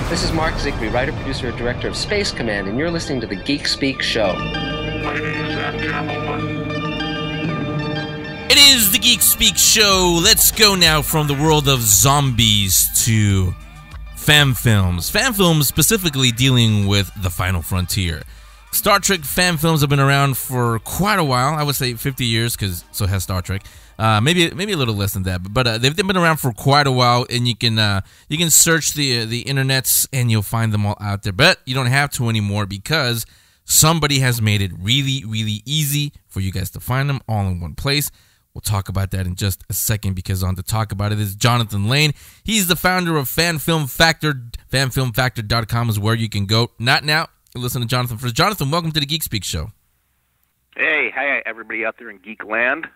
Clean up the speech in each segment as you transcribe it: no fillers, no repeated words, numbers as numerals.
This is Mark Zickery, writer, producer, and director of Space Command, and you're listening to the Geek Speak Show. Ladies and gentlemen. It is the Geek Speak Show. Let's go now from the world of zombies to fan films. Fan films specifically dealing with the final frontier. Star Trek fan films have been around for quite a while. I would say 50 years, because so has Star Trek. Maybe a little less than that, but they've been around for quite a while, and you can search the internets and you'll find them all out there. But you don't have to anymore because somebody has made it really, really easy for you guys to find them all in one place. We'll talk about that in just a second, because on to talk about it is Jonathan Lane. He's the founder of Fan Film Factor. FanFilmFactor.com is where you can go. Not now. Listen to Jonathan first. Jonathan, welcome to the Geek Speak Show. Hey, hi, everybody out there in Geek Land.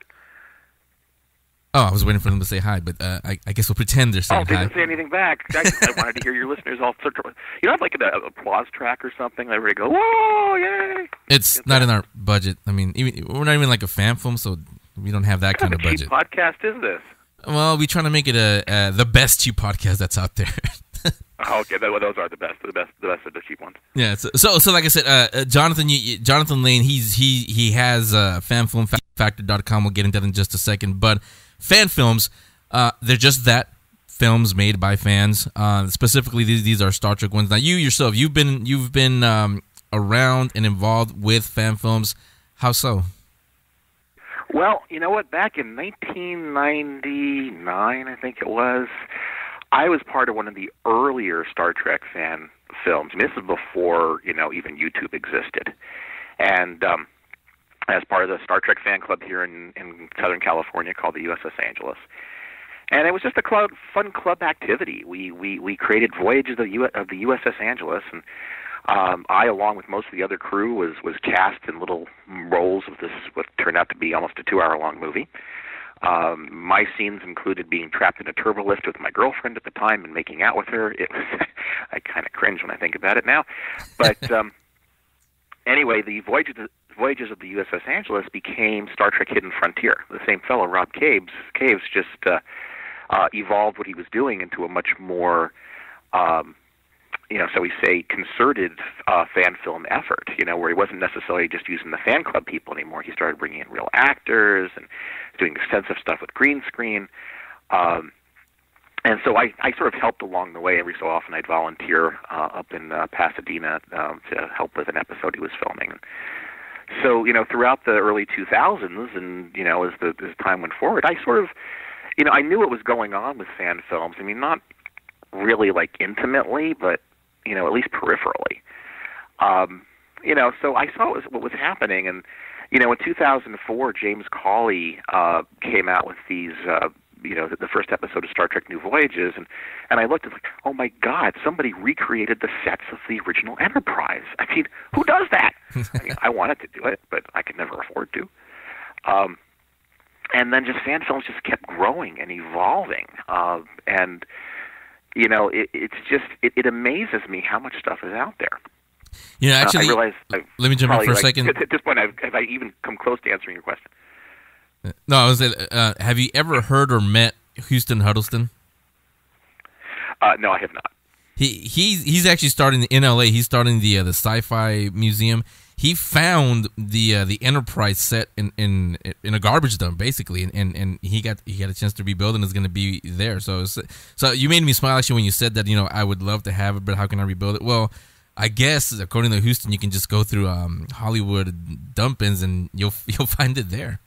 Oh, I was waiting for them to say hi, but I guess we'll pretend they're saying hi. They didn't say anything back. I wanted to hear your listeners all sort of, have like an applause track or something. Everybody go, whoa, yay! It's not in our budget. I mean, we're not even like a fan film, so we don't have that kind of budget. What kind of cheap podcast is this? Well, we're trying to make it the best cheap podcast that's out there. Okay, those are the best of the cheap ones. Yeah. So like I said, Jonathan Lane, he has FanFilmFactor.com. We'll get into that in just a second, but fan films, they're just that, films made by fans. Specifically, these are Star Trek ones. Now, you yourself, you've been around and involved with fan films. How so? Well, you know what? Back in 1999, I think it was, I was part of one of the earlier Star Trek fan films. I mean, this is before even YouTube existed, and as part of the Star Trek fan club here in Southern California called the USS Angeles. And it was just a fun club activity. We created Voyages of the USS Angeles, and I, along with most of the other crew, was cast in little roles of this, what turned out to be almost a 2-hour-long movie. My scenes included being trapped in a turbolift with my girlfriend at the time and making out with her. It was I kind of cringe when I think about it now. But anyway, the Voyages of the USS Angeles became Star Trek Hidden Frontier. The same fellow, Rob Caves just evolved what he was doing into a much more, so we say, concerted fan film effort, where he wasn't necessarily just using the fan club people anymore. He started bringing in real actors and doing extensive stuff with green screen. And so I sort of helped along the way. Every so often I'd volunteer up in Pasadena to help with an episode he was filming. So, throughout the early 2000s and, as time went forward, I sort of, I knew what was going on with fan films. I mean, not really like intimately, but, at least peripherally. So I saw what was happening. And, in 2004, James Cawley came out with these, the first episode of Star Trek New Voyages. And I looked and like, oh, my God, somebody recreated the sets of the original Enterprise. I mean, who does that? I wanted to do it, but I could never afford to. And then just fan films just kept growing and evolving. And, it amazes me how much stuff is out there. Actually, I realize let me jump in for a second. At this point, have I even come close to answering your question? No, I was have you ever heard or met Houston Huddleston? No, I have not. He's actually starting in LA. He's starting the Sci-Fi Museum. He found the Enterprise set in a garbage dump, basically, and he got a chance to rebuild and is going to be there. So you made me smile actually when you said that. I would love to have it, but how can I rebuild it? Well, I guess according to Houston, you can just go through Hollywood dump-ins and you'll find it there.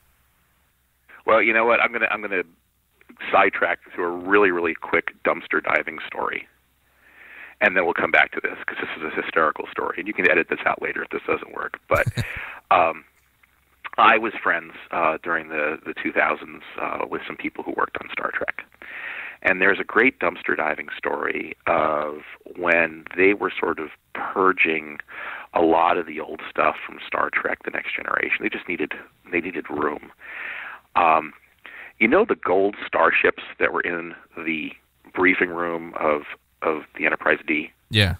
Well, you know what? I'm gonna sidetrack to a really, really quick dumpster diving story, and then we'll come back to this because this is a hysterical story, and you can edit this out later if this doesn't work. But I was friends during the 2000s with some people who worked on Star Trek, and there's a great dumpster diving story of when they were sort of purging a lot of the old stuff from Star Trek: The Next Generation. They needed room. The gold starships that were in the briefing room of the Enterprise D? Yeah.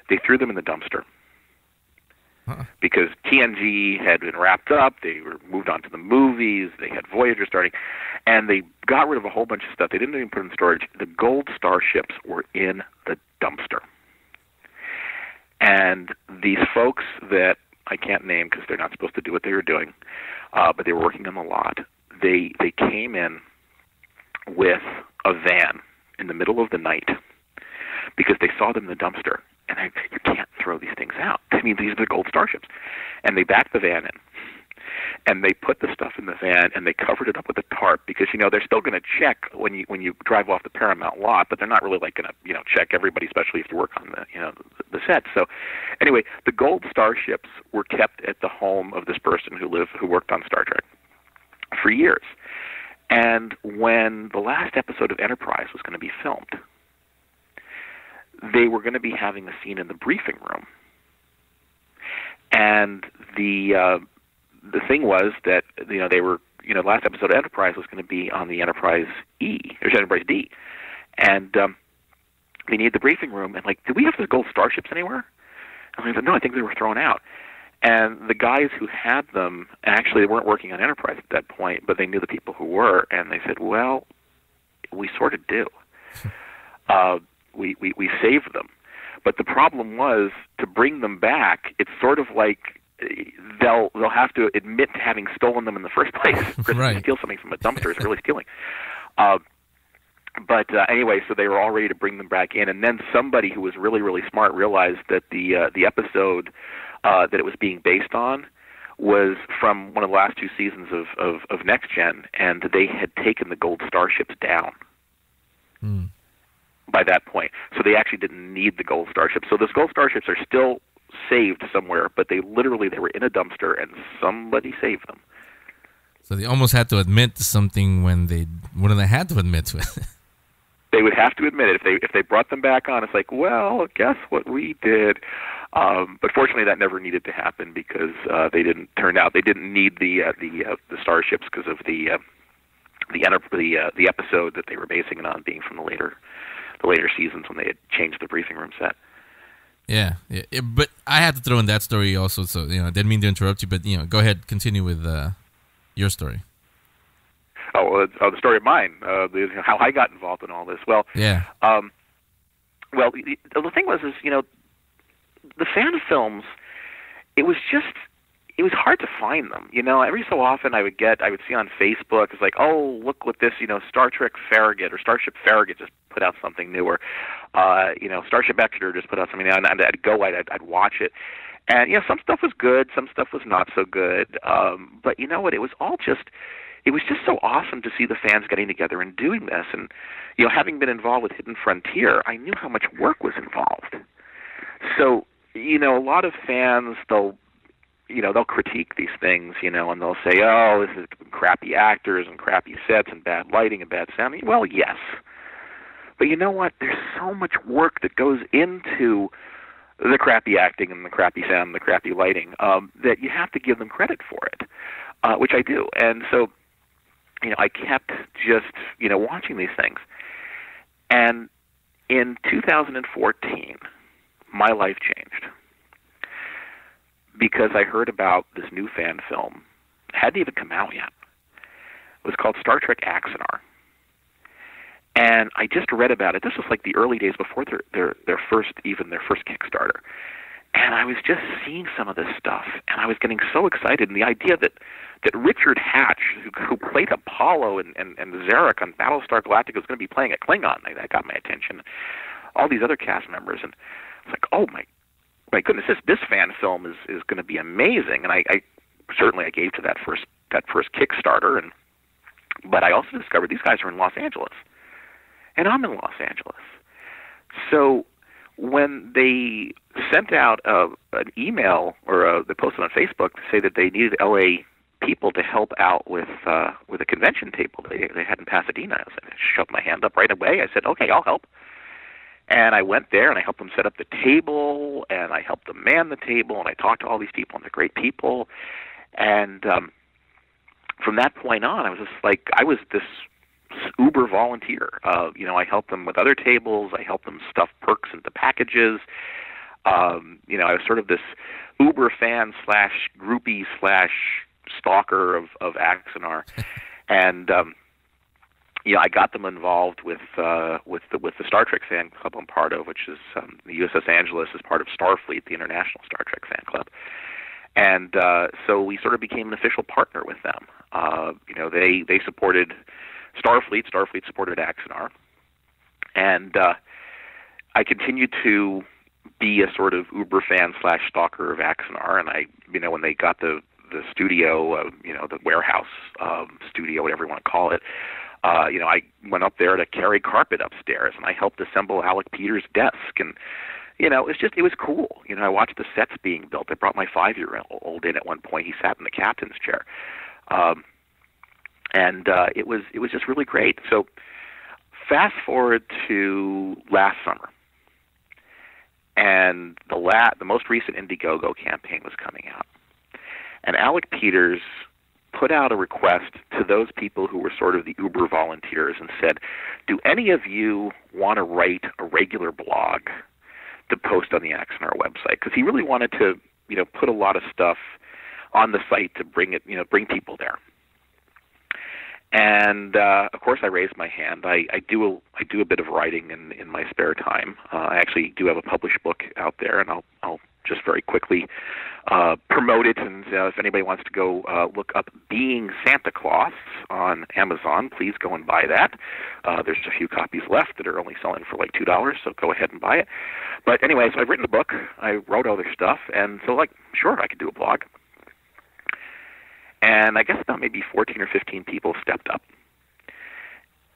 They threw them in the dumpster. because TNG had been wrapped up. They were moved on to the movies. They had Voyager starting, and they got rid of a whole bunch of stuff. They didn't even put in storage. The gold starships were in the dumpster. And these folks that I can't name because they're not supposed to do what they were doing, but they were working on the lot. They came in with a van in the middle of the night because they saw them in the dumpster. And you can't throw these things out. I mean, these are the gold starships. And they backed the van in. And they put the stuff in the van, and they covered it up with a tarp because, they're still going to check when you drive off the Paramount lot, but they're not really, going to, check everybody, especially if you work on the set. So anyway, the gold starships were kept at the home of this person who worked on Star Trek for years. And when the last episode of Enterprise was going to be filmed, they were going to be having a scene in the briefing room. And the thing was that, they were, the last episode of Enterprise was going to be on the Enterprise E, or Enterprise D. And they needed the briefing room. And, did we have the gold starships anywhere? And I said, no, I think they were thrown out. And the guys who had them, actually they weren't working on Enterprise at that point, but they knew the people who were. And they said, well, we sort of do. We saved them. But the problem was, to bring them back, it's sort of like they'll have to admit to having stolen them in the first place. Because Right. to steal something from a dumpster is really stealing. But anyway, so they were all ready to bring them back in, and then somebody who was really, really smart realized that the episode that it was being based on was from one of the last two seasons of Next Gen, and they had taken the gold starships down. By that point. So they actually didn't need the gold starships. So those gold starships are still saved somewhere, but they were in a dumpster and somebody saved them. So they almost had to admit to something when they wouldn't have had to admit to it. They would have to admit it. If they brought them back on, it's like, well, guess what we did. But fortunately, that never needed to happen because they didn't need the starships because of the episode that they were basing it on being from the later seasons when they had changed the briefing room set. Yeah, but I had to throw in that story also, so I didn't mean to interrupt you, but go ahead, continue with your story. The story of mine, how I got involved in all this. Well, yeah. Well, the thing was, the fan films. It was hard to find them. Every so often I would see on Facebook, it's like, oh, look what this, Star Trek Farragut or Starship Farragut just put out something new, or Starship Exeter just put out something new, and I'd watch it. And some stuff was good, some stuff was not so good. But you know what? It was just so awesome to see the fans getting together and doing this. And having been involved with Hidden Frontier, I knew how much work was involved. So a lot of fans, they'll critique these things, and they'll say, oh, this is crappy actors and crappy sets and bad lighting and bad sound. Well, yes. But you know what? There's so much work that goes into the crappy acting and the crappy sound and the crappy lighting that you have to give them credit for it, which I do. And so, I kept just, watching these things. And in 2014, my life changed. Because I heard about this new fan film. It hadn't even come out yet. It was called Star Trek Axanar. And I just read about it. This was like the early days before their first Kickstarter. And I was just seeing some of this stuff, and I was getting so excited. And the idea that Richard Hatch, who played Apollo and Zarek on Battlestar Galactica, was going to be playing a Klingon, that got my attention. All these other cast members, and it's like, oh my goodness, this fan film is going to be amazing. And I certainly gave to that first Kickstarter, but I also discovered these guys are in Los Angeles, and I'm in Los Angeles. So when they sent out an email, or they posted on Facebook to say that they needed LA people to help out with a convention table they had in Pasadena, I shoved my hand up right away. I said, okay, I'll help. And I went there, and I helped them set up the table, and I helped them man the table, and I talked to all these people, and they're great people. And from that point on, I was just like, I was this uber volunteer. I helped them with other tables. I helped them stuff perks into packages. I was sort of this uber fan slash groupie slash stalker of Axanar, and I got them involved with the Star Trek fan club I'm part of, which is the USS Angeles is part of Starfleet, the International Star Trek fan club, and so we sort of became an official partner with them. They supported Starfleet. Starfleet supported Axanar, and I continued to be a sort of uber fan slash stalker of Axanar, and I, when they got the studio, the warehouse studio, whatever you want to call it, I went up there to carry carpet upstairs, and I helped assemble Alec Peters' desk, and it was cool. I watched the sets being built. I brought my 5-year-old in at one point. He sat in the captain's chair, and it was just really great. So fast forward to last summer, and the most recent Indiegogo campaign was coming out, and Alec Peters put out a request to those people who were sort of the Uber volunteers and said, do any of you want to write a regular blog to post on the Axanar website? Because he really wanted to, put a lot of stuff on the site to bring people there. And of course, I raised my hand. I do a bit of writing in my spare time. I actually do have a published book out there, and I'll just very quickly promote it. And if anybody wants to go look up "Being Santa Claus" on Amazon, please go and buy that. There's a few copies left that are only selling for like $2, so go ahead and buy it. But anyway, so I've written a book. I wrote other stuff, and so sure, I could do a blog. And I guess about maybe 14 or 15 people stepped up.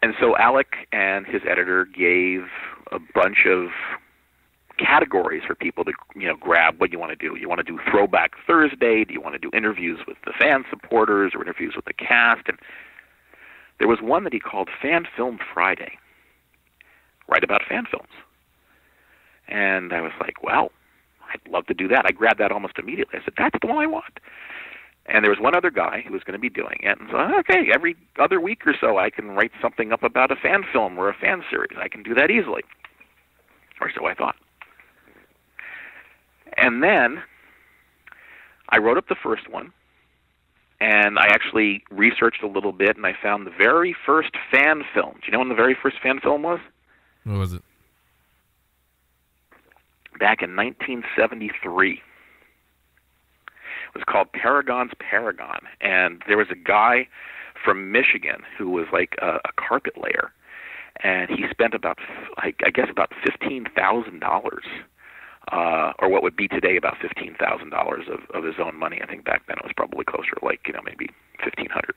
And so Alec and his editor gave a bunch of categories for people to grab what you want to do. You want to do Throwback Thursday? Do you want to do interviews with the fan supporters or interviews with the cast? And there was one that he called Fan Film Friday. Write about fan films. And I was like, well, I'd love to do that. I grabbed that almost immediately. I said, that's the one I want. And there was one other guy who was going to be doing it. And so, okay, every other week or so I can write something up about a fan film or a fan series. I can do that easily. Or so I thought. And then I wrote up the first one, and I actually researched a little bit, and I found the very first fan film. Do you know when the very first fan film was? What was it? Back in 1973. It was called Paragon's Paragon, and there was a guy from Michigan who was like a carpet layer, and he spent about $15,000, or what would be today about $15,000 of his own money. I think back then it was probably closer to maybe $1,500.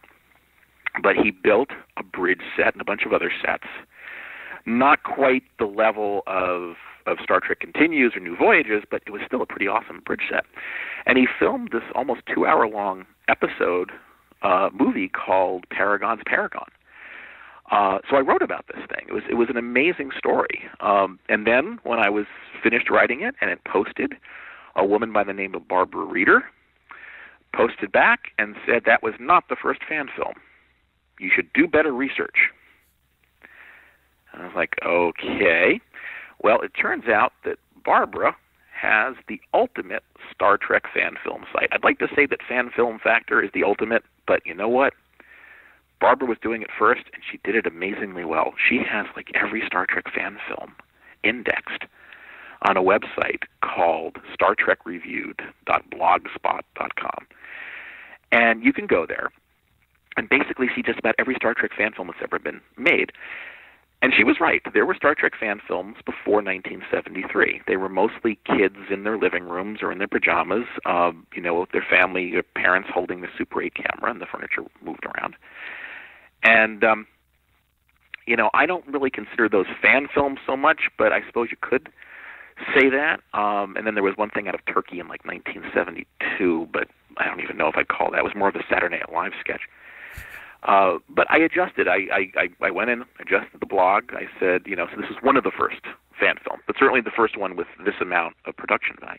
But he built a bridge set and a bunch of other sets, not quite the level of Star Trek Continues or New Voyages, but it was still a pretty awesome bridge set. And he filmed this almost 2-hour-long episode movie called Paragon's Paragon. So I wrote about this thing. It was an amazing story. And then when I was finished writing it and it posted, a woman by the name of Barbara Reeder posted back and said that was not the first fan film. You should do better research. And I was like, okay. Well, it turns out that Barbara has the ultimate Star Trek fan film site. I'd like to say that Fan Film Factor is the ultimate, but you know what? Barbara was doing it first, and she did it amazingly well. She has every Star Trek fan film indexed on a website called StarTrekReviewed.blogspot.com. And you can go there and basically see just about every Star Trek fan film that's ever been made. And she was right. There were Star Trek fan films before 1973. They were mostly kids in their living rooms or in their pajamas, with their family, their parents holding the Super 8 camera, and the furniture moved around. And, I don't really consider those fan films so much, but I suppose you could say that. And then there was one thing out of Turkey in 1972, but I don't even know if I'd call that. It was more of a Saturday Night Live sketch. But I adjusted. I went in, adjusted the blog. I said, so this is one of the first fan films, but certainly the first one with this amount of production value.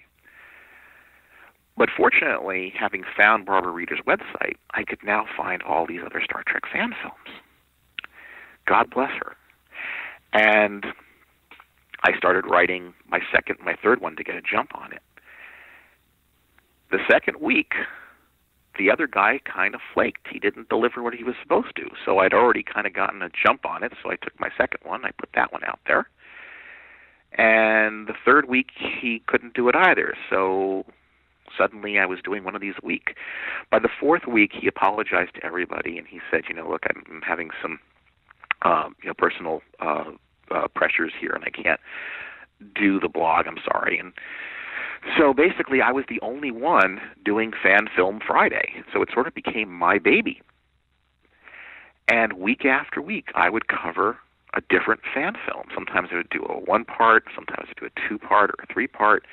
But fortunately, having found Barbara Reeder's website, I could now find all these other Star Trek fan films. God bless her. And I started writing my third one to get a jump on it. the second week, the other guy kind of flaked. He didn't deliver what he was supposed to. So I'd already kind of gotten a jump on it, so I took my second one. I put that one out there. And the third week, he couldn't do it either. So suddenly I was doing one of these a week. By the fourth week, he apologized to everybody, and he said, look, I'm having some personal pressures here, and I can't do the blog. I'm sorry. And so basically, I was the only one doing Fan Film Friday. So it sort of became my baby. And week after week, I would cover a different fan film. Sometimes I would do a one-part, sometimes I would do a two-part or a three-part.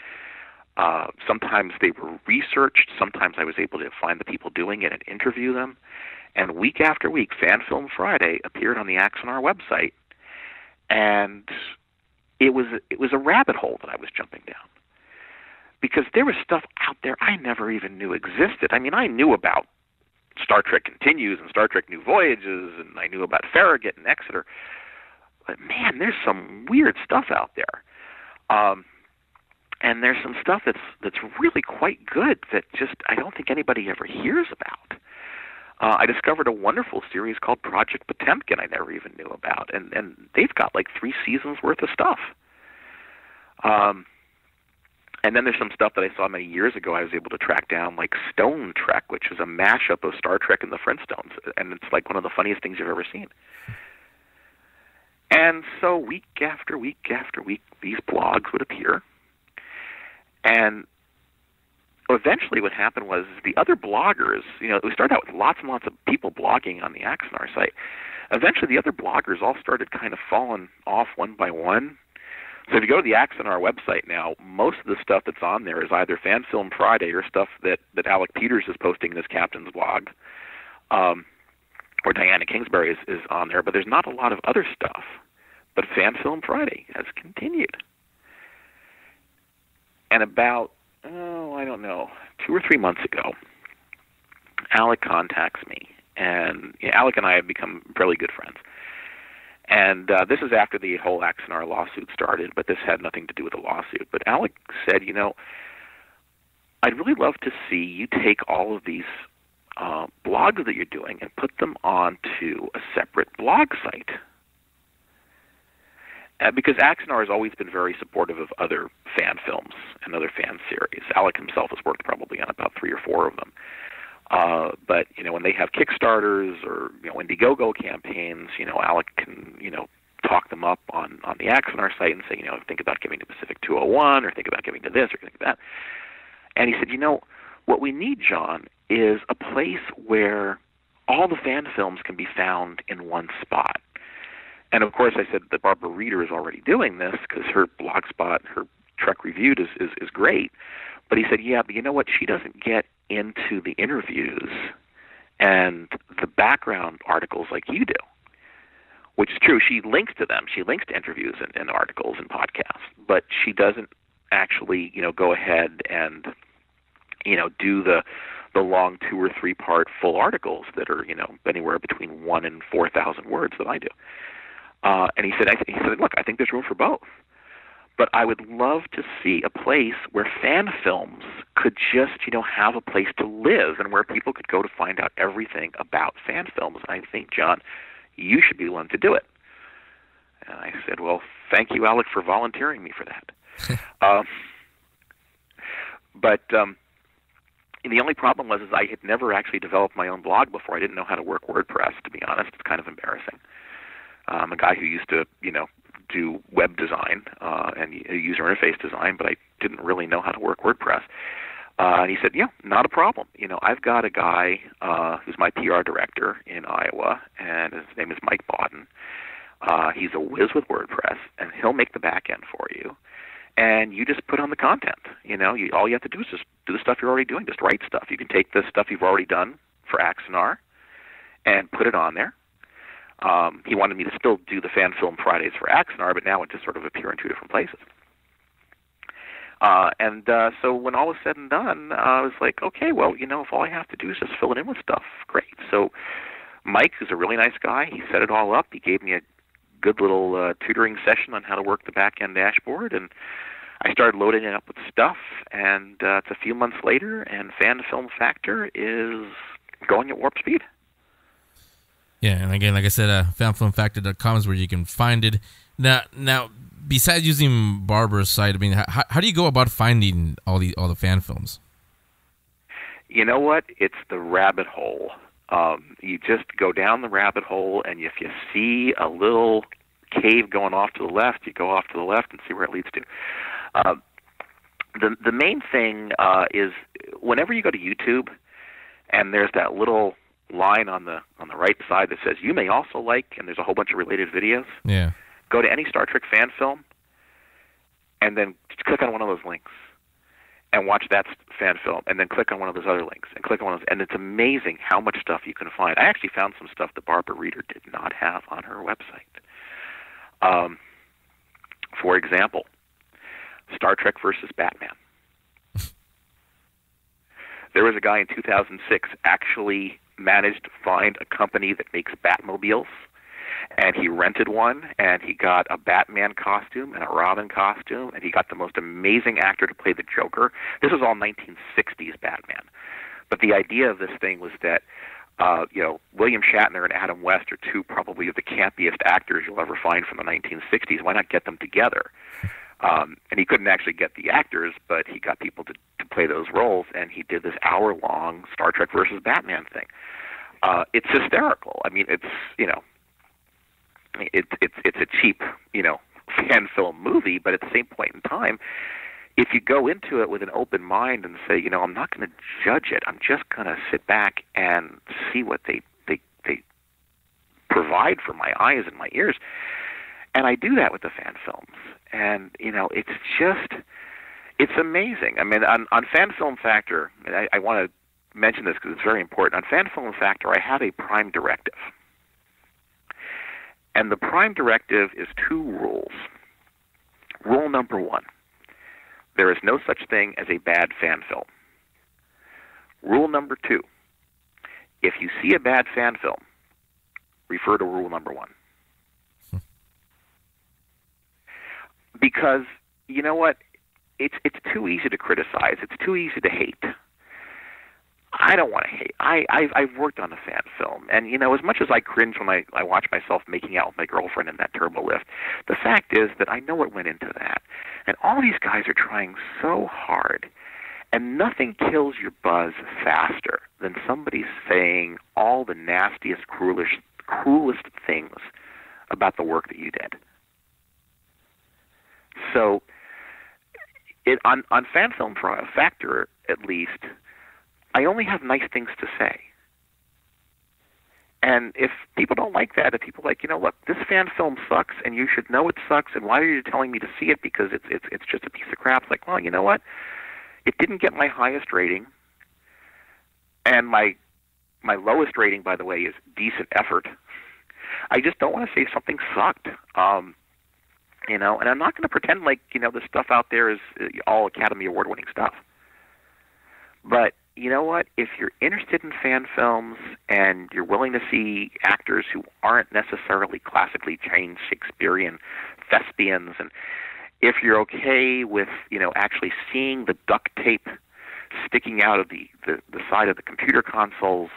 Sometimes they were researched. Sometimes I was able to find the people doing it and interview them. And week after week, Fan Film Friday appeared on the Axonar website. And it was a rabbit hole that I was jumping down. Because there was stuff out there I never even knew existed. I mean, I knew about Star Trek Continues and Star Trek New Voyages, and I knew about Farragut and Exeter. But, man, there's some weird stuff out there. And there's some stuff that's really quite good that just I don't think anybody ever hears about. I discovered a wonderful series called Project Potemkin I never even knew about, and they've got like 3 seasons worth of stuff. And then there's some stuff that I saw many years ago I was able to track down, like Stone Trek, which is a mashup of Star Trek and the Flintstones, and it's like one of the funniest things you've ever seen. And so week after week after week, these blogs would appear. And eventually what happened was the other bloggers, we started out with lots and lots of people blogging on the Axonar site. Eventually the other bloggers all started kind of falling off one by one. So if you go to the Axonar website now, most of the stuff that's on there is either Fan Film Friday or stuff that Alec Peters is posting in his captain's blog, or Diana Kingsbury is on there, but there's not a lot of other stuff. But Fan Film Friday has continued. And about, 2 or 3 months ago, Alec contacts me. And Alec and I have become fairly good friends. And this is after the whole Axonar lawsuit started, but this had nothing to do with the lawsuit. But Alec said, I'd really love to see you take all of these blogs that you're doing and put them onto a separate blog site. Because Axonar has always been very supportive of other fan films and other fan series. Alec himself has worked probably on about 3 or 4 of them. But, when they have Kickstarters or, Indiegogo campaigns, Alec can, talk them up on the Axonar site and say, think about giving to Pacific 201 or think about giving to this or think about that. And he said, what we need, John, is a place where all the fan films can be found in one spot. And, of course, I said that Barbara Reeder is already doing this because her blogspot, her Trek Reviewed is great. But he said, yeah, but you know what? She doesn't get into the interviews and the background articles like you do, which is true. She links to them. She links to interviews and articles and podcasts. But she doesn't actually, go ahead and, do the long 2 or 3 part full articles that are, anywhere between 1 and 4,000 words that I do. And he said, look, I think there's room for both. But I would love to see a place where fan films could just, have a place to live and where people could go to find out everything about fan films. And I think, John, you should be the one to do it. And I said, well, thank you, Alec, for volunteering me for that. But the only problem was I had never actually developed my own blog before. I didn't know how to work WordPress, to be honest. It's kind of embarrassing. I'm a guy who used to, do web design and user interface design, but I didn't really know how to work WordPress. And he said, yeah, not a problem. I've got a guy who's my PR director in Iowa, and his name is Mike Bodden. He's a whiz with WordPress, and he'll make the back end for you. And you just put on the content. All you have to do is just do the stuff you're already doing. Just write stuff. You can take the stuff you've already done for Axonar and put it on there. He wanted me to still do the Fan Film Fridays for Axonar, but now it just sort of appear in 2 different places. So when all was said and done, I was like, okay, well, if all I have to do is just fill it in with stuff, great. So Mike is a really nice guy. He set it all up. He gave me a good little tutoring session on how to work the back-end dashboard, and I started loading it up with stuff, and it's a few months later, and Fan Film Factor is going at warp speed. Yeah, and again, like I said, fanfilmfactor.com is where you can find it. Now, besides using Barbara's site, I mean, how do you go about finding all the fan films? You know what? It's the rabbit hole. You just go down the rabbit hole, and if you see a little cave going off to the left, you go off to the left and see where it leads to. The main thing is whenever you go to YouTube, and there's that little line on the right side that says you may also like, and there's a whole bunch of related videos. Yeah. Go to any Star Trek fan film, and then click on one of those links, and watch that fan film, and then click on one of those other links, and click on one of those, and it's amazing how much stuff you can find. I actually found some stuff that Barbara Reeder did not have on her website. For example, Star Trek versus Batman. There was a guy in 2006 actually managed to find a company that makes Batmobiles, and he rented one, and he got a Batman costume and a Robin costume, and he got the most amazing actor to play the Joker. This was all 1960s Batman. But the idea of this thing was that William Shatner and Adam West are two probably of the campiest actors you'll ever find from the 1960s. Why not get them together? And he couldn't actually get the actors, but he got people to play those roles, and he did this hour-long Star Trek versus Batman thing. It's hysterical. I mean, it's a cheap, fan film movie, but at the same point in time, if you go into it with an open mind and say, I'm not going to judge it, I'm just going to sit back and see what they provide for my eyes and my ears. And I do that with the fan films. And, it's amazing. I mean, on Fan Film Factor, and I want to mention this because it's very important. On Fan Film Factor, I have a prime directive. And the prime directive is 2 rules. Rule number 1, there is no such thing as a bad fan film. Rule number 2, if you see a bad fan film, refer to rule number 1. Because, you know what, it's too easy to criticize. It's too easy to hate. I don't want to hate. I've worked on a fan film, and as much as I cringe when I watch myself making out with my girlfriend in that turbo lift, the fact is that I know what went into that, and all these guys are trying so hard, and nothing kills your buzz faster than somebody saying all the nastiest, cruelest things about the work that you did. So, on Fan Film Factor, at least, I only have nice things to say. And if people don't like that, if people are like, look, this fan film sucks, and you should know it sucks, and why are you telling me to see it because it's just a piece of crap? It's like, well, you know what? It didn't get my highest rating, and my lowest rating, by the way, is decent effort. I just don't want to say something sucked. And I'm not going to pretend like, this stuff out there is all Academy Award-winning stuff. But you know what? If you're interested in fan films and you're willing to see actors who aren't necessarily classically trained Shakespearean thespians, and if you're okay with, actually seeing the duct tape sticking out of the side of the computer consoles,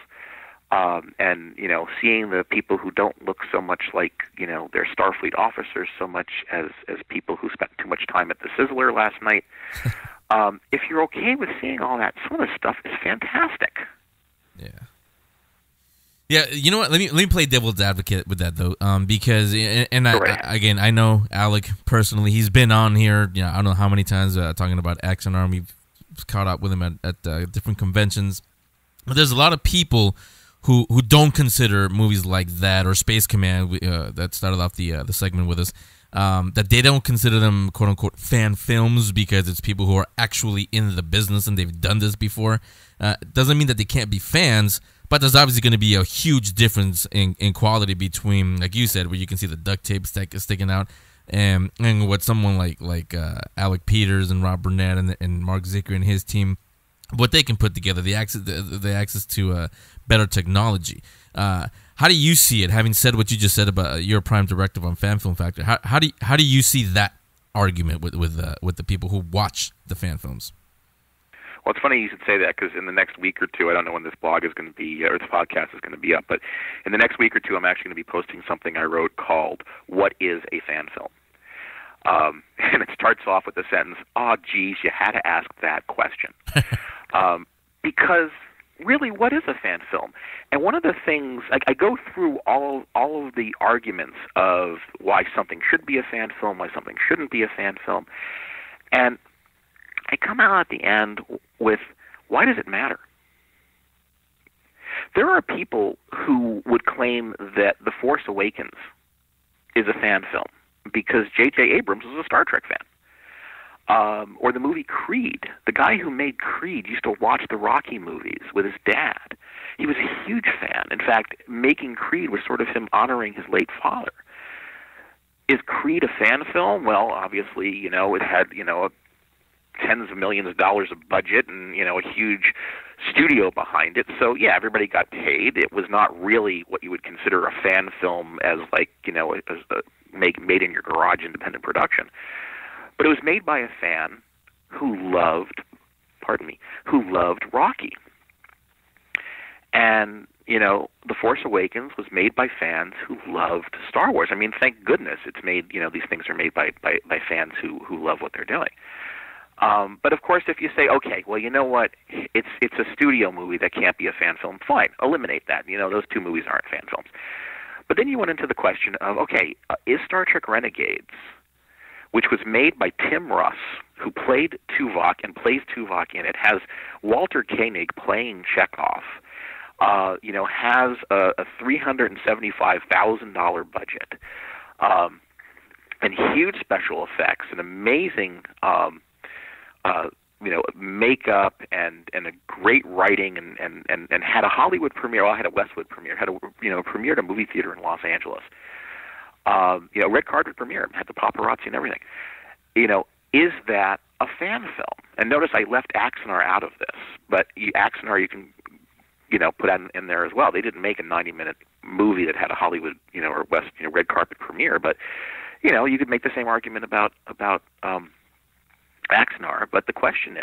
and, seeing the people who don't look so much like, they're Starfleet officers so much as people who spent too much time at the Sizzler last night, if you're okay with seeing all that, some of the stuff is fantastic. Yeah. Yeah, you know what? Let me play devil's advocate with that though, because I know Alec personally. He's been on here, I don't know how many times talking about Action Arm. We've caught up with him at different conventions. But there's a lot of people who don't consider movies like that or Space Command that started off the segment with us. That they don't consider them quote unquote fan films because it's people who are actually in the business and they've done this before. Doesn't mean that they can't be fans, but there's obviously going to be a huge difference in quality between, like you said, where you can see the duct tape sticking out, and what someone like Alec Peters and Rob Burnett and Mark Zicker and his team, what they can put together, the access to better technology. How do you see it? Having said what you just said about your prime directive on Fan Film Factor, how do you see that argument with the people who watch the fan films. Well, it's funny you should say that, because in the next week or two, I don't know when this blog is going to be, or this podcast is going to be up, but in the next week or two, I'm actually going to be posting something I wrote called "What is a Fan Film?" And it starts off with the sentence, "Oh, geez, you had to ask that question." Because really, what is a fan film? And one of the things, I go through all of the arguments of why something should be a fan film, why something shouldn't be a fan film, and I come out at the end with, why does it matter? There are people who would claim that The Force Awakens is a fan film because J.J. Abrams was a Star Trek fan. Or the movie Creed. The guy who made Creed used to watch the Rocky movies with his dad. He was a huge fan. In fact, making Creed was sort of him honoring his late father. Is Creed a fan film? Well, obviously, it had, tens of millions of dollars of budget and, a huge studio behind it. So, yeah, everybody got paid. It was not really what you would consider a fan film as like, made in your garage independent production. But it was made by a fan who loved Rocky. And, The Force Awakens was made by fans who loved Star Wars. I mean, thank goodness it's made, these things are made by fans who love what they're doing. But of course, if you say, okay, well, you know what, it's a studio movie that can't be a fan film, fine, eliminate that. Those two movies aren't fan films. But then you went into the question of, okay, is Star Trek Renegades, which was made by Tim Russ, who played Tuvok and plays Tuvok in it, has Walter Koenig playing Chekhov, has a $375,000 budget, and huge special effects and amazing makeup and a great writing and had a Hollywood premiere. Well, had a Westwood premiere. Had a premiered a movie theater in Los Angeles. Red carpet premiere. Had the paparazzi and everything. Is that a fan film? And notice I left Axanar out of this, but Axanar you can put in there as well. They didn't make a 90-minute movie that had a Hollywood or red carpet premiere, but you could make the same argument about Axanar, but the question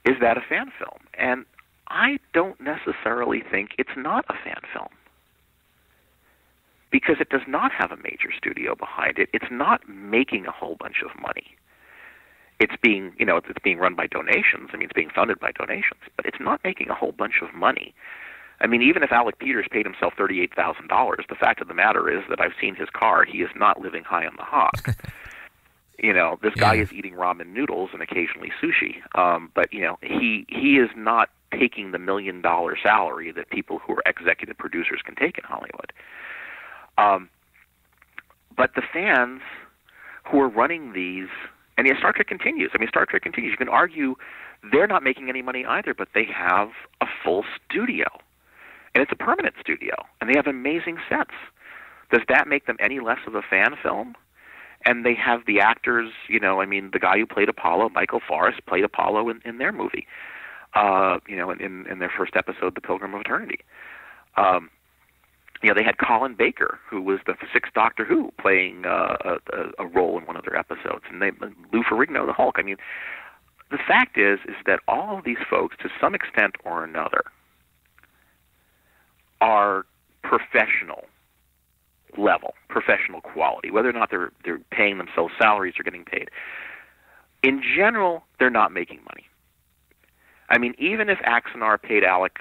is that a fan film? And I don't necessarily think it's not a fan film, because it does not have a major studio behind it. It's not making a whole bunch of money. It's being, it's being run by donations. I mean, it's being funded by donations, but it's not making a whole bunch of money. I mean, even if Alec Peters paid himself $38,000, the fact of the matter is that I've seen his car. He is not living high on the hog. This guy is eating ramen noodles and occasionally sushi. But, he is not taking the $1 million salary that people who are executive producers can take in Hollywood. But the fans who are running these, and Star Trek continues. I mean, Star Trek continues. You can argue they're not making any money either, but they have a full studio. And it's a permanent studio. And they have amazing sets. Does that make them any less of a fan film? And they have the actors, the guy who played Apollo, Michael Forrest, played Apollo in their movie, in their first episode, The Pilgrim of Eternity. They had Colin Baker, who was the sixth Doctor Who, playing a role in one of their episodes, and Lou Ferrigno, the Hulk. I mean, the fact is that all of these folks, to some extent or another, are professional level, professional quality, whether or not they're paying themselves salaries or getting paid. In general, they're not making money. I mean, even if Axanar paid Alec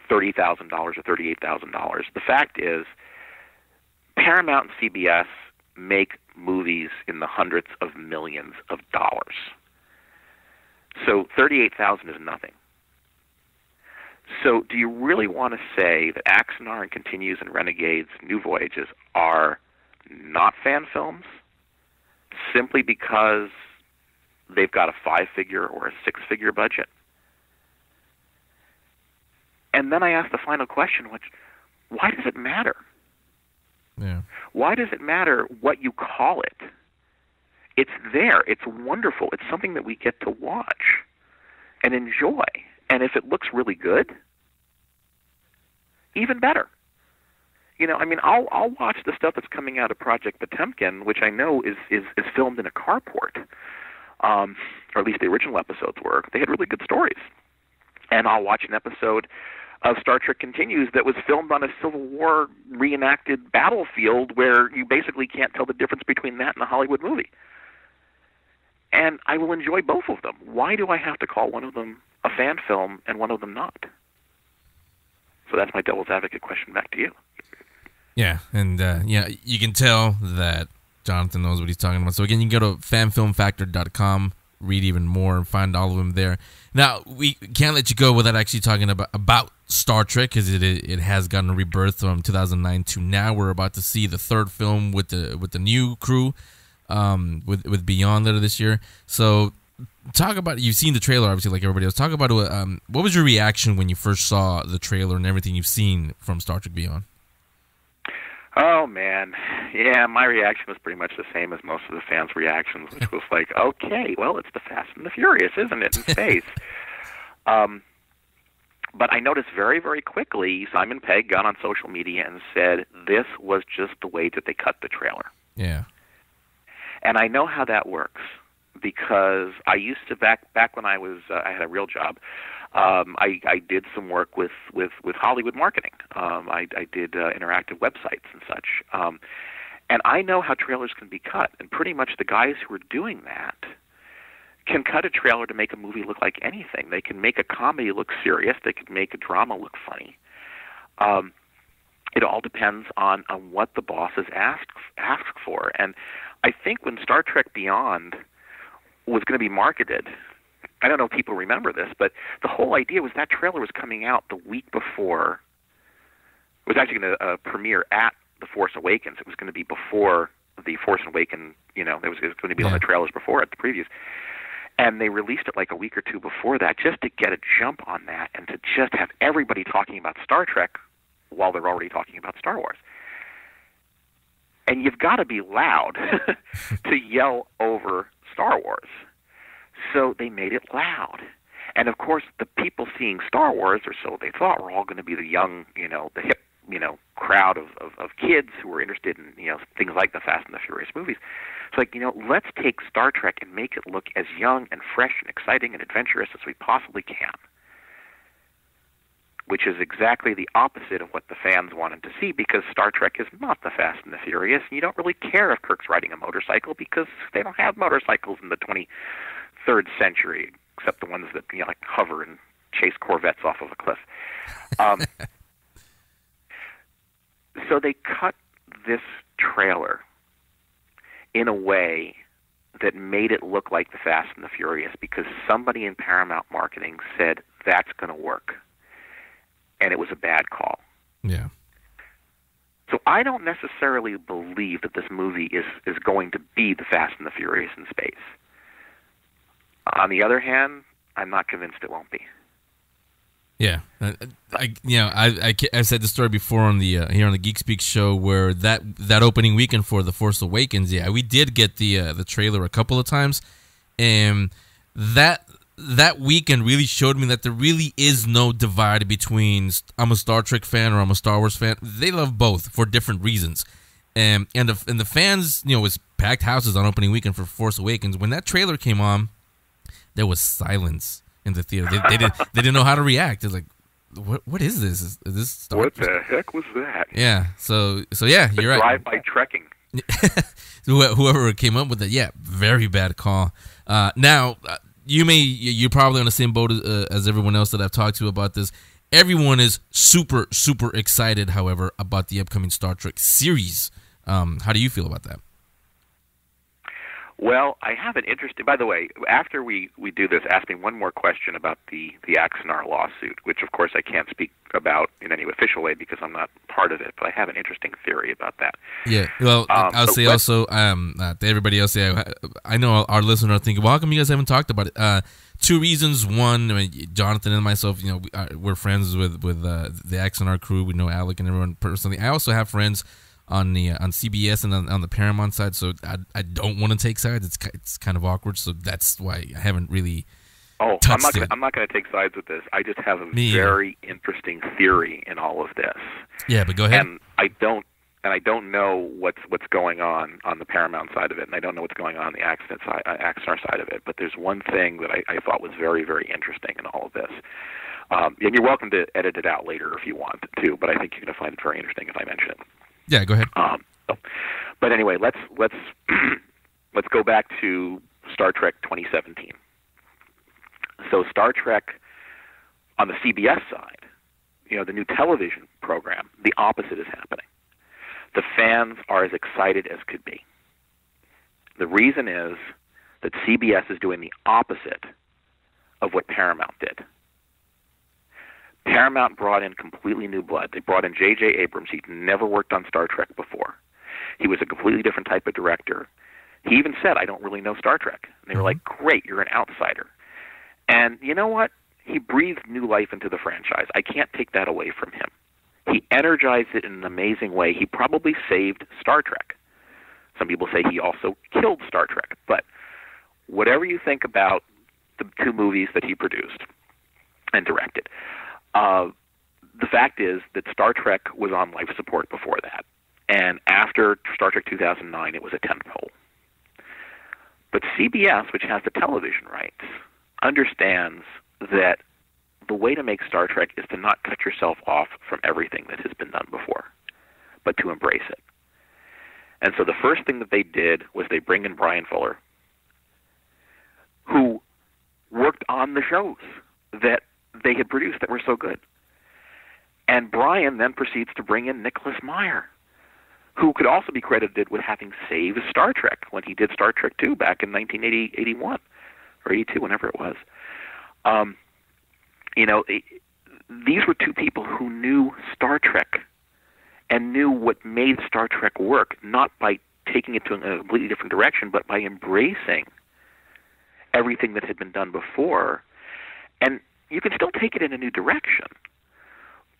$30,000 or $38,000, the fact is Paramount and CBS make movies in the hundreds of millions of dollars. So $38,000 is nothing. So do you really want to say that Axanar and Continues and Renegades, New Voyages are not fan films simply because they've got a 5-figure or a 6-figure budget? And then I ask the final question, why does it matter? Yeah. Why does it matter what you call it? It's there. It's wonderful. It's something that we get to watch and enjoy. And if it looks really good, even better. I mean, I'll watch the stuff that's coming out of Project Potemkin, which I know is filmed in a carport, or at least the original episodes were. They had really good stories. And I'll watch an episode of Star Trek Continues that was filmed on a Civil War reenacted battlefield where you basically can't tell the difference between that and a Hollywood movie. And I will enjoy both of them. Why do I have to call one of them a fan film and one of them not? So that's my devil's advocate question back to you. Yeah, and you can tell that Jonathan knows what he's talking about. So again, you can go to fanfilmfactor.com, read even more, and find all of them there. Now, we can't let you go without actually talking about Star Trek, because it has gotten a rebirth from 2009 to now. We're about to see the third film with the new crew, with Beyond later this year. So talk about, you've seen the trailer obviously like everybody else. Talk about what was your reaction when you first saw the trailer and everything you've seen from Star Trek Beyond? Oh, man. Yeah, my reaction was pretty much the same as most of the fans' reactions, which was like, okay, well, it's the Fast and the Furious, isn't it, in space? But I noticed very, very quickly Simon Pegg got on social media and said this was just the way that they cut the trailer. Yeah. And I know how that works, because I used to, back when I was I had a real job, I did some work with Hollywood marketing. I did interactive websites and such. And I know how trailers can be cut. And pretty much the guys who are doing that can cut a trailer to make a movie look like anything. They can make a comedy look serious. They can make a drama look funny. It all depends on what the bosses ask for. And I think when Star Trek Beyond was going to be marketed, I don't know if people remember this, but the whole idea was that trailer was coming out the week before. It was actually going to premiere at The Force Awakens. It was going to be before The Force Awakens, it was going to be on the trailers before it, the previews. And they released it like a week or two before that just to get a jump on that and to just have everybody talking about Star Trek while they're already talking about Star Wars. And you've got to be loud to yell over Star Wars. So they made it loud. And of course, the people seeing Star Wars, or so they thought, were all going to be the young, the hip, crowd of kids who were interested in, things like the Fast and the Furious movies. It's like, let's take Star Trek and make it look as young and fresh and exciting and adventurous as we possibly can. Which is exactly the opposite of what the fans wanted to see, because Star Trek is not the Fast and the Furious, and you don't really care if Kirk's riding a motorcycle because they don't have motorcycles in the 23rd century, except the ones that like hover and chase Corvettes off of a cliff. So they cut this trailer in a way that made it look like the Fast and the Furious, because somebody in Paramount marketing said that's going to work. And it was a bad call. Yeah. So I don't necessarily believe that this movie is going to be the Fast and the Furious in space. On the other hand, I'm not convinced it won't be. Yeah, I've said the story before on the here on the Geek Speak Show, where that opening weekend for The Force Awakens, we did get the trailer a couple of times, and that weekend really showed me that there really is no divide between I'm a Star Trek fan or I'm a Star Wars fan. They love both for different reasons, and the fans, it was packed houses on opening weekend for Force Awakens. When that trailer came on, there was silence in the theater. They didn't know how to react. It's like, what is this? Is this Star What the heck was that? Yeah. So yeah, you're right. Drive-by trekking. Whoever came up with it, very bad call. Now, you're probably on the same boat as everyone else that I've talked to about this. Everyone is super, super excited, however, about the upcoming Star Trek series. How do you feel about that? Well, I have an interesting... By the way, after we do this, ask me one more question about the Axanar lawsuit, which, of course, I can't speak about in any official way because I'm not part of it, but I have an interesting theory about that. Yeah, well, I'll say also, to everybody else, I know our listeners are thinking, well, how come you guys haven't talked about it? Two reasons. One, Jonathan and myself, we're friends with the Axanar crew. We know Alec and everyone personally. I also have friends on CBS and on the Paramount side, so I don't want to take sides. It's kind of awkward, so that's why I haven't really Oh, touched it. I'm not going to take sides with this. I just have a Me either. very interesting theory in all of this. Yeah, but go ahead. And I don't know what's going on the Paramount side of it, and I don't know what's going on the Axanar side of it. But there's one thing that I thought was very, very interesting in all of this. And you're welcome to edit it out later if you want to, but I think you're going to find it very interesting if I mention it. Yeah, go ahead. But anyway, let's let's go back to Star Trek 2017. So Star Trek on the CBS side, the new television program, the opposite is happening. The fans are as excited as could be. The reason is that CBS is doing the opposite of what Paramount did. Paramount brought in completely new blood. They brought in J.J. Abrams. He'd never worked on Star Trek before. He was a completely different type of director. He even said, I don't really know Star Trek. And they were like, great, you're an outsider. And you know what? He breathed new life into the franchise. I can't take that away from him. He energized it in an amazing way. He probably saved Star Trek. Some people say he also killed Star Trek. But whatever you think about the two movies that he produced and directed, the fact is that Star Trek was on life support before that. And after Star Trek 2009, it was a tentpole. But CBS, which has the television rights, understands that the way to make Star Trek is to not cut yourself off from everything that has been done before, but to embrace it. And so the first thing that they did was they bring in Brian Fuller, who worked on the shows that they had produced that were so good. And Brian then proceeds to bring in Nicholas Meyer, who could also be credited with having saved Star Trek when he did Star Trek II back in 1981 or 82, whenever it was. These were two people who knew Star Trek and knew what made Star Trek work, not by taking it to a completely different direction, but by embracing everything that had been done before. And you can still take it in a new direction,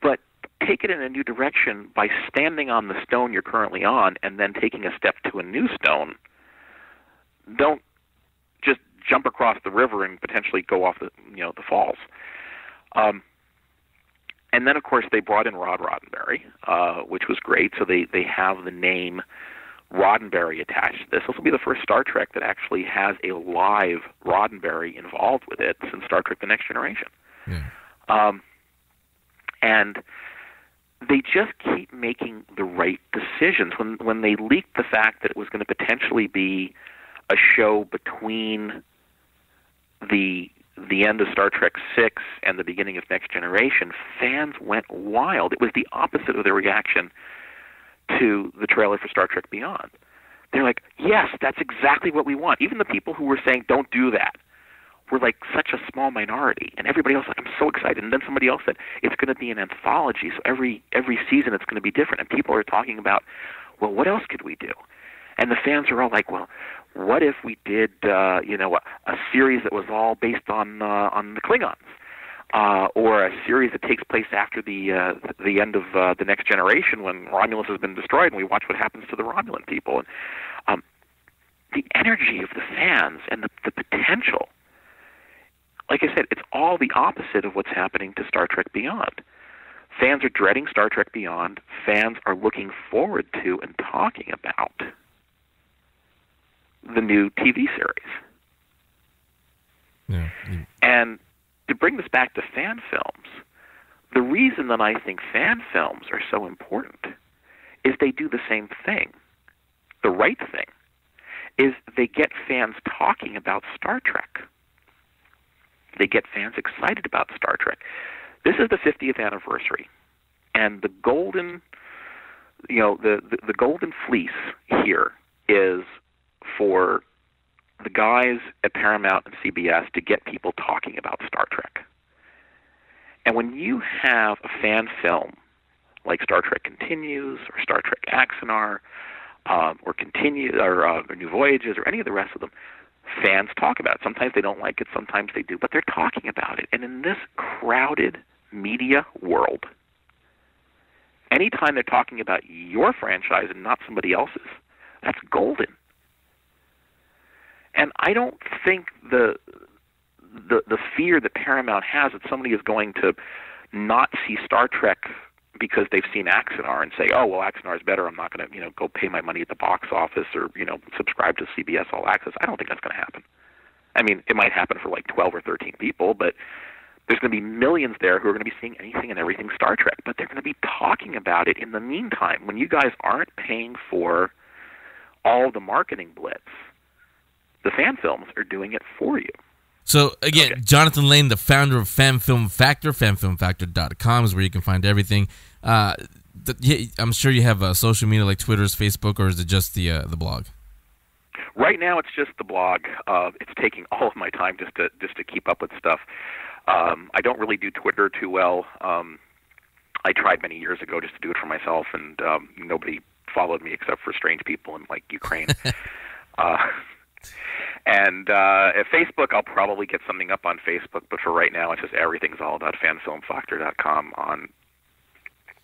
but take it in a new direction by standing on the stone you're currently on and then taking a step to a new stone. Don't just jump across the river and potentially go off the falls. And then, of course, they brought in Rod Roddenberry, which was great. So they have the name Roddenberry attached to this. This will be the first Star Trek that actually has a live Roddenberry involved with it since Star Trek The Next Generation. Yeah. And they just keep making the right decisions. When they leaked the fact that it was going to potentially be a show between the end of Star Trek VI and the beginning of Next Generation, fans went wild. It was the opposite of their reaction to the trailer for Star Trek Beyond. They're like, yes, that's exactly what we want. Even the people who were saying, don't do that, were like such a small minority. And everybody else like, I'm so excited. And then somebody else said, it's going to be an anthology, so every season it's going to be different. And people are talking about, well, what else could we do? And the fans are all like, well, what if we did, a series that was all based on the Klingons, or a series that takes place after the end of the Next Generation when Romulus has been destroyed, and we watch what happens to the Romulan people. And the energy of the fans and the potential, like I said, it's all the opposite of what's happening to Star Trek Beyond. Fans are dreading Star Trek Beyond. Fans are looking forward to and talking about the new TV series. Yeah. And to bring this back to fan films, the reason that I think fan films are so important is they do the same thing. The right thing is they get fans talking about Star Trek. They get fans excited about Star Trek. This is the 50th anniversary, and the golden, the golden fleece here is for the guys at Paramount and CBS to get people talking about Star Trek. And when you have a fan film like Star Trek Continues or Star Trek Axanar or New Voyages or any of the rest of them, fans talk about it. Sometimes they don't like it, sometimes they do, but they're talking about it. And in this crowded media world, anytime they're talking about your franchise and not somebody else's, that's golden. And I don't think the the fear that Paramount has that somebody is going to not see Star Trek because they've seen Axanar and say, oh, well, Axanar is better. I'm not going to, go pay my money at the box office or, subscribe to CBS All Access. I don't think that's going to happen. I mean, it might happen for like 12 or 13 people, but there's going to be millions there who are going to be seeing anything and everything Star Trek, but they're going to be talking about it in the meantime. When you guys aren't paying for all the marketing blitz, the fan films are doing it for you. So, again, Okay. Jonathan Lane, the founder of Fan Film Factor, fanfilmfactor.com is where you can find everything. I'm sure you have social media like Twitter's, Facebook, or is it just the blog? Right now, it's just the blog. It's taking all of my time just to keep up with stuff. I don't really do Twitter too well. I tried many years ago just to do it for myself, and nobody followed me except for strange people in like Ukraine. And at Facebook, I'll probably get something up on Facebook, but for right now, it's just everything's all about fanfilmfactor.com on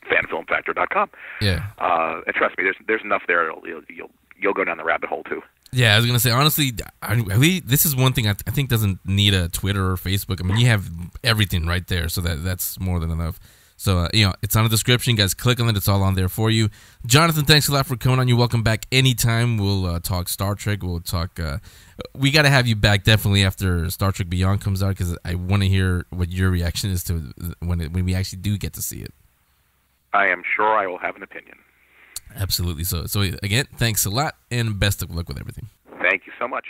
fanfilmfactor.com. Yeah. And trust me, there's enough there. You'll go down the rabbit hole too. Yeah, I was going to say, honestly, this is one thing I think doesn't need a Twitter or Facebook. I mean, you have everything right there, so that's more than enough. So, it's on the description. Guys, click on it. It's all on there for you. Jonathan, thanks a lot for coming on. You're welcome back anytime. We'll talk Star Trek. We'll talk... we got to have you back definitely after Star Trek Beyond comes out, because I want to hear what your reaction is to when we actually do get to see it. I am sure I will have an opinion. Absolutely. So again, thanks a lot, and best of luck with everything. Thank you so much.